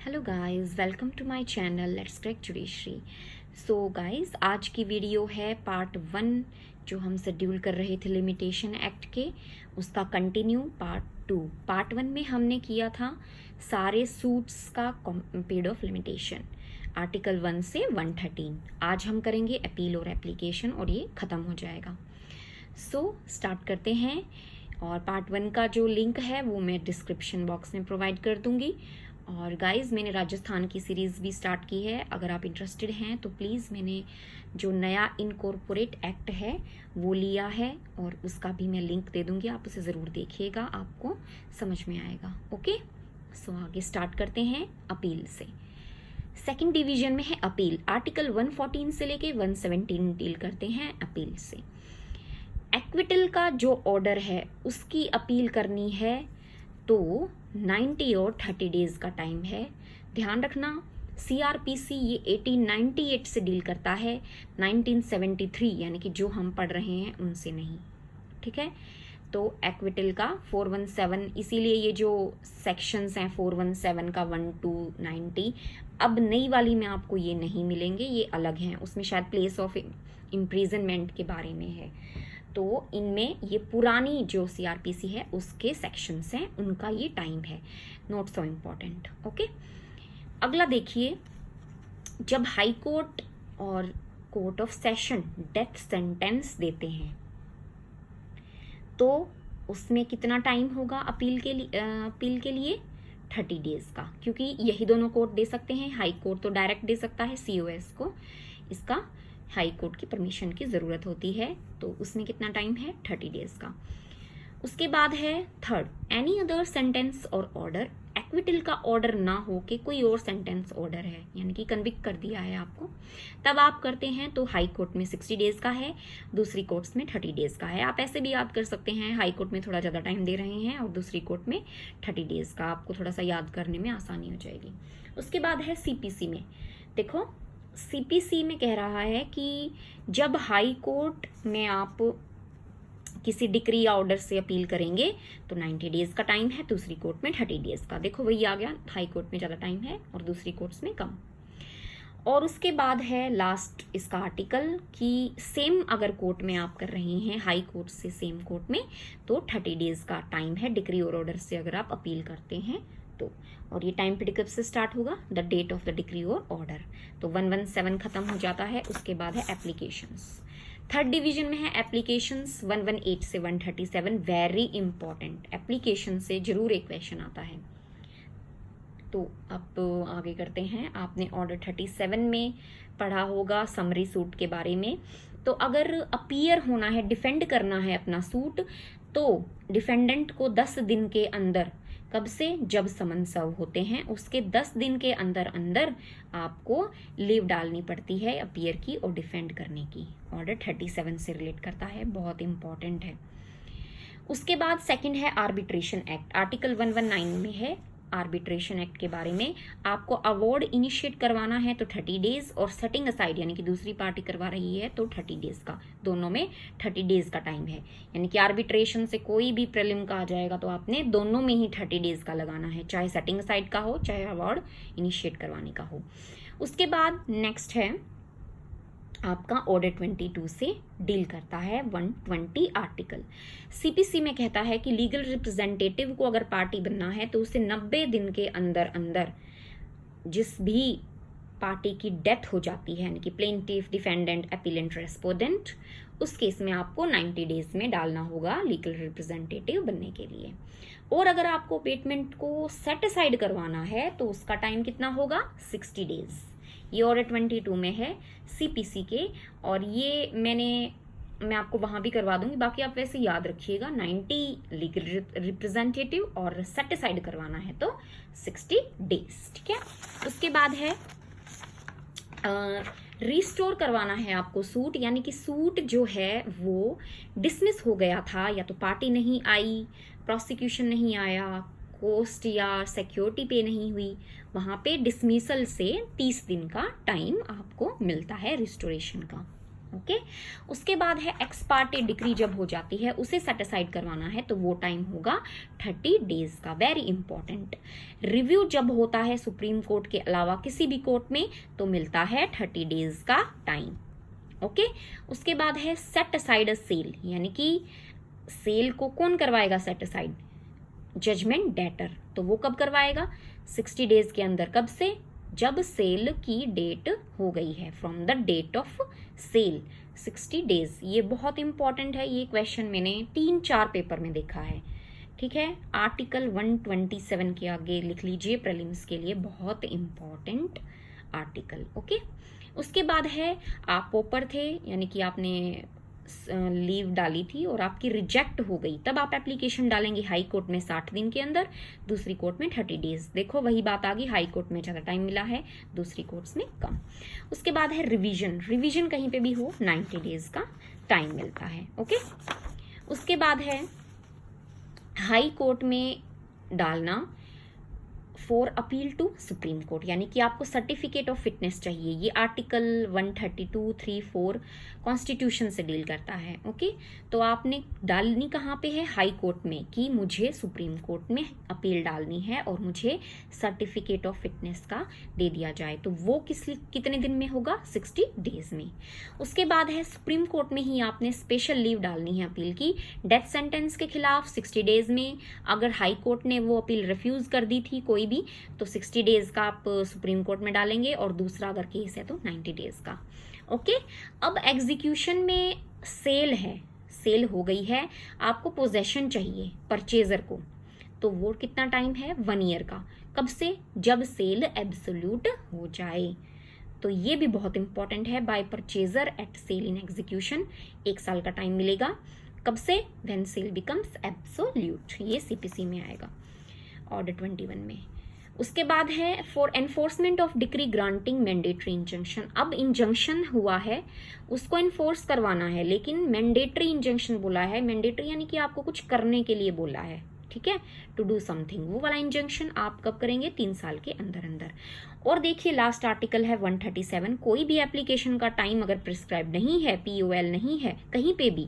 Hello guys, welcome to my channel let's crack judiciary. So guys, आज की video है part 1 जो हम शेड्यूल कर रहे थे लिमिटेशन एक्ट के, उसका कंटिन्यू पार्ट 2। पार्ट 1 में हमने किया था सारे सूट्स का पीरियड ऑफ लिमिटेशन, आर्टिकल 1 से 113। आज हम करेंगे अपील और एप्लीकेशन और ये ख़त्म हो जाएगा। सो स्टार्ट करते हैं। और पार्ट 1 का जो लिंक है वो मैं डिस्क्रिप्शन बॉक्स में प्रोवाइड कर दूंगी। और गाइस, मैंने राजस्थान की सीरीज़ भी स्टार्ट की है, अगर आप इंटरेस्टेड हैं तो प्लीज़, मैंने जो नया इनकॉर्पोरेट एक्ट है वो लिया है और उसका भी मैं लिंक दे दूंगी, आप उसे ज़रूर देखिएगा, आपको समझ में आएगा। ओके, सो आगे स्टार्ट करते हैं अपील से। सेकंड डिवीजन में है अपील। आर्टिकल 114 से लेके 117 डील करते हैं अपील से। एक्विटल का जो ऑर्डर है उसकी अपील करनी है तो 90 और 30 डेज का टाइम है। ध्यान रखना, सीआरपीसी ये 1898 से डील करता है, 1973 यानी कि जो हम पढ़ रहे हैं उनसे नहीं। ठीक है, तो एक्विटल का 417, इसीलिए ये जो सेक्शंस हैं 417 का 1 to 90, अब नई वाली में आपको ये नहीं मिलेंगे, ये अलग हैं। उसमें शायद प्लेस ऑफ इम्प्रिजनमेंट के बारे में है, तो इनमें ये पुरानी जो सीआरपीसी है उसके सेक्शंस हैं, उनका ये टाइम है, नॉट सो इम्पॉर्टेंट। ओके, अगला देखिए, जब हाई कोर्ट और court of session death sentence देते हैं तो उसमें कितना टाइम होगा अपील के लिए 30 डेज का, क्योंकि यही दोनों कोर्ट दे सकते हैं। हाई कोर्ट तो डायरेक्ट दे सकता है सीओएस को, इसका हाई कोर्ट की परमिशन की ज़रूरत होती है, तो उसमें कितना टाइम है 30 डेज का। उसके बाद है थर्ड, एनी अदर सेंटेंस और ऑर्डर। एक्विटल का ऑर्डर ना हो के कोई और सेंटेंस ऑर्डर है, यानी कि कन्विक्ट कर दिया है आपको, तब आप करते हैं तो हाई कोर्ट में 60 डेज का है, दूसरी कोर्ट्स में 30 डेज का है। आप ऐसे भी याद कर सकते हैं, हाई कोर्ट में थोड़ा ज़्यादा टाइम दे रहे हैं और दूसरी कोर्ट में 30 डेज का, आपको थोड़ा सा याद करने में आसानी हो जाएगी। उसके बाद है सीपीसी में। देखो, सीपीसी में कह रहा है कि जब हाई कोर्ट में आप किसी डिक्री या ऑर्डर से अपील करेंगे तो 90 डेज का टाइम है, दूसरी कोर्ट में 30 डेज का। देखो वही आ गया, हाई कोर्ट में ज़्यादा टाइम है और दूसरी कोर्ट्स में कम। और उसके बाद है लास्ट इसका आर्टिकल कि सेम अगर कोर्ट में आप कर रहे हैं, हाई कोर्ट से सेम कोर्ट में, तो 30 डेज का टाइम है डिक्री और ऑर्डर से अगर आप अपील करते हैं तो। और ये टाइम पीरियड कब से स्टार्ट होगा, the date of the decree और ऑर्डर। तो 117 खत्म हो जाता है। उसके बाद है एप्लीकेशंस। थर्ड डिवीजन में है एप्लीकेशंस 118 से 137, वेरी इंपॉर्टेंट। एप्लीकेशन से जरूर एक क्वेश्चन आता है, तो अब आगे करते हैं। आपने ऑर्डर 37 में पढ़ा होगा समरी सूट के बारे में। तो अगर अपीयर होना है, डिफेंड करना है अपना सूट, तो डिफेंडेंट को 10 दिन के अंदर, कब से, जब समन सर्व होते हैं उसके 10 दिन के अंदर अंदर आपको लीव डालनी पड़ती है अपीयर की और डिफेंड करने की। ऑर्डर 37 से रिलेट करता है, बहुत इंपॉर्टेंट है। उसके बाद सेकंड है आर्बिट्रेशन एक्ट। आर्टिकल 119 में है आर्बिट्रेशन एक्ट के बारे में। आपको अवार्ड इनिशिएट करवाना है तो 30 डेज, और सेटिंग असाइड यानी कि दूसरी पार्टी करवा रही है तो 30 डेज का, दोनों में 30 डेज का टाइम है। यानी कि आर्बिट्रेशन से कोई भी प्रीलिम का आ जाएगा तो आपने दोनों में ही 30 डेज का लगाना है, चाहे सेटिंग असाइड का हो चाहे अवार्ड इनिशिएट करवाने का हो। उसके बाद नेक्स्ट है आपका ऑर्डर 22 से डील करता है 120 आर्टिकल। सीपीसी में कहता है कि लीगल रिप्रेजेंटेटिव को अगर पार्टी बनना है तो उसे 90 दिन के अंदर अंदर, जिस भी पार्टी की डेथ हो जाती है, यानी कि प्लेंटिफ, डिफेंडेंट, अपीलेंट, रेस्पोंडेंट, उस केस में आपको 90 डेज में डालना होगा लीगल रिप्रेजेंटेटिव बनने के लिए। और अगर आपको पेटमेंट को सेट असाइड करवाना है तो उसका टाइम कितना होगा, 60 डेज। ये ऑर्डर 22 में है सीपीसी के, और ये मैं आपको वहां भी करवा दूंगी, बाकी आप वैसे याद रखिएगा 90 लीगल रिप्रेजेंटेटिव और सेटिसाइड करवाना है तो 60 डेज। ठीक है, उसके बाद है रिस्टोर करवाना है आपको सूट, यानी कि सूट जो है वो डिसमिस हो गया था, या तो पार्टी नहीं आई, प्रोसिक्यूशन नहीं आया, कोस्ट या सिक्योरिटी पे नहीं हुई, वहां पे डिसमिसल से 30 दिन का टाइम आपको मिलता है रिस्टोरेशन का। ओके। उसके बाद है एक्स पार्टे डिक्री जब हो जाती है उसे सेट असाइड करवाना है तो वो टाइम होगा 30 डेज का। Very important. रिव्यू जब होता है सुप्रीम कोर्ट के अलावा किसी भी कोर्ट में तो मिलता है 30 डेज का टाइम। ओके। उसके बाद है सेट असाइड अ सेल, यानी कि सेल को कौन करवाएगा सेट असाइड? Judgement debtor. तो वो कब करवाएगा? 60 डेज के अंदर। कब से? जब सेल की डेट हो गई है, from the date of sale 60 days. ये बहुत इंपॉर्टेंट है, ये क्वेश्चन मैंने 3-4 पेपर में देखा है। ठीक है, आर्टिकल 127 के आगे लिख लीजिए प्रीलिम्स के लिए, बहुत इंपॉर्टेंट आर्टिकल। ओके। उसके बाद है आप पॉपर थे, यानी कि आपने लीव डाली थी और आपकी रिजेक्ट हो गई, तब आप एप्लीकेशन डालेंगे हाई कोर्ट में 60 दिन के अंदर, दूसरी कोर्ट में 30 डेज। देखो वही बात आ गई, हाई कोर्ट में ज़्यादा टाइम मिला है, दूसरी कोर्ट्स में कम। उसके बाद है रिवीजन। रिवीजन कहीं पे भी हो 90 डेज का टाइम मिलता है। ओके। उसके बाद है हाई कोर्ट में डालना for appeal to supreme court, यानी कि आपको सर्टिफिकेट ऑफ फिटनेस चाहिए। ये आर्टिकल 132(3)(4) कॉन्स्टिट्यूशन से डील करता है। ओके। तो आपने डालनी कहाँ पे है? हाई कोर्ट में, कि मुझे सुप्रीम कोर्ट में अपील डालनी है और मुझे सर्टिफिकेट ऑफ फिटनेस का दे दिया जाए। तो वो कितने दिन में होगा? 60 डेज में। उसके बाद है सुप्रीम कोर्ट में ही आपने स्पेशल लीव डालनी है अपील की, डेथ सेंटेंस के खिलाफ 60 डेज में। अगर हाई कोर्ट ने वो अपील रिफ्यूज कर दी थी कोई भी, तो 60 डेज का आप सुप्रीम कोर्ट में डालेंगे, और दूसरा अगर केस है तो 90 डेज का। ओके। अब एग्जीक्यूशन में सेल है, सेल हो गई है, आपको पोजेशन चाहिए परचेजर को, तो वो कितना टाइम है? 1 ईयर का। कब से? जब सेल एब्सोल्यूट हो जाए। तो ये भी बहुत इंपॉर्टेंट है, by purchaser at sale in execution 1 साल का टाइम मिलेगा। कब से? When sale becomes absolute. ये सीपीसी में आएगा, ऑर्डर 21 में। उसके बाद है for enforcement of decree granting mandatory injunction. अब इंजंक्शन हुआ है, उसको एनफोर्स करवाना है, लेकिन मैंडेटरी इंजंक्शन बोला है। मैंडेटरी यानी कि आपको कुछ करने के लिए बोला है, ठीक है, टू डू समथिंग। वो वाला इंजंक्शन आप कब करेंगे? 3 साल के अंदर अंदर। और देखिए लास्ट आर्टिकल है 137। कोई भी एप्लीकेशन का टाइम अगर प्रिस्क्राइब नहीं है, POL नहीं है कहीं पे भी,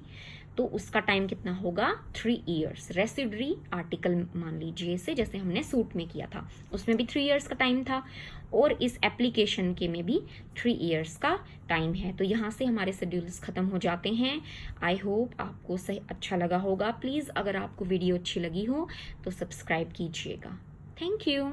तो उसका टाइम कितना होगा? 3 ईयर्स। रेसिडरी आर्टिकल मान लीजिए इसे, जैसे हमने सूट में किया था, उसमें भी 3 ईयर्स का टाइम था, और इस एप्लीकेशन के में भी 3 ईयर्स का टाइम है। तो यहाँ से हमारे शेड्यूल्स खत्म हो जाते हैं। आई होप आपको सही अच्छा लगा होगा। प्लीज़ अगर आपको वीडियो अच्छी लगी हो तो सब्सक्राइब कीजिएगा। Thank you.